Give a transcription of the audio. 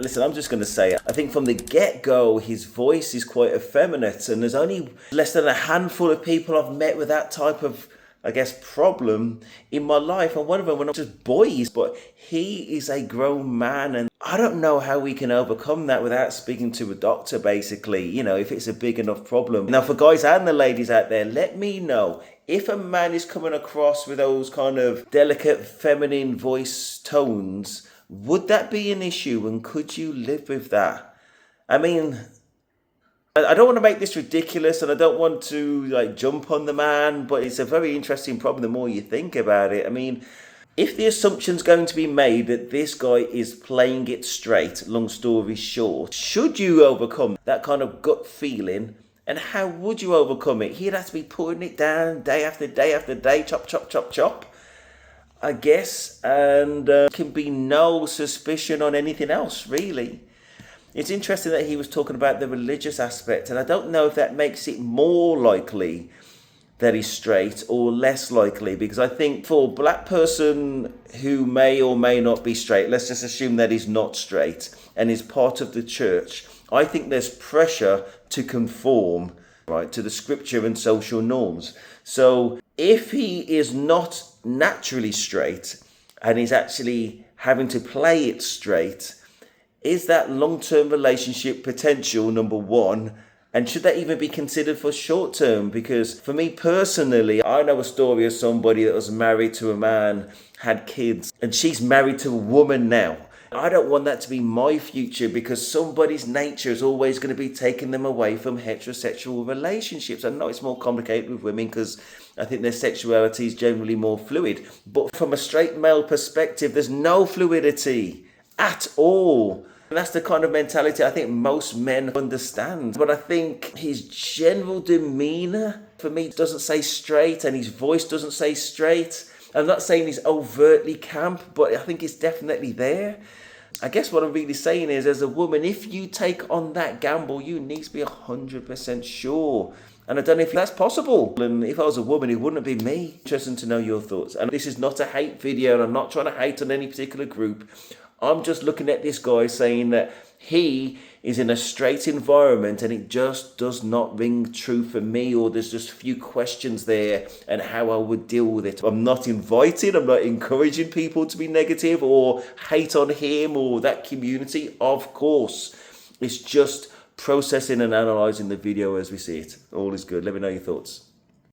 Listen, I'm just going to say, I think from the get-go, his voice is quite effeminate, and there's only less than a handful of people I've met with that type of, I guess, problem in my life, and one of them were not just boys, but he is a grown man, and I don't know how we can overcome that without speaking to a doctor, basically, you know, if it's a big enough problem. Now, for guys and the ladies out there, let me know if a man is coming across with those kind of delicate feminine voice tones. Would that be an issue, and could you live with that? I mean, I don't want to make this ridiculous, and I don't want to like jump on the man, but it's a very interesting problem the more you think about it. I mean, if the assumption's going to be made that this guy is playing it straight, long story short, should you overcome that kind of gut feeling, and how would you overcome it? He'd have to be putting it down day after day after day, chop, chop, chop, chop, I guess, and can be no suspicion on anything else, really. It's interesting that he was talking about the religious aspect, and I don't know if that makes it more likely that he's straight or less likely, because I think for a black person who may or may not be straight, let's just assume that he's not straight and is part of the church, I think there's pressure to conform, right, to the scripture and social norms. So if he is not naturally straight and he's actually having to play it straight, is that long-term relationship potential, number one? And should that even be considered for short-term? Because for me personally, I know a story of somebody that was married to a man, had kids, and she's married to a woman now. I don't want that to be my future, because somebody's nature is always going to be taking them away from heterosexual relationships. I know it's more complicated with women because I think their sexuality is generally more fluid. But from a straight male perspective, there's no fluidity at all. And that's the kind of mentality I think most men understand. But I think his general demeanour, for me, doesn't say straight, and his voice doesn't say straight. I'm not saying he's overtly camp, but I think it's definitely there. I guess what I'm really saying is, as a woman, if you take on that gamble, you need to be 100% sure. And I don't know if that's possible. And if I was a woman, it wouldn't be me. Interesting to know your thoughts. And this is not a hate video, and I'm not trying to hate on any particular group. I'm just looking at this guy saying that he is in a straight environment and it just does not ring true for me, or there's just a few questions there and how I would deal with it. I'm not encouraging people to be negative or hate on him or that community. Of course, it's just processing and analysing the video as we see it. All is good. Let me know your thoughts.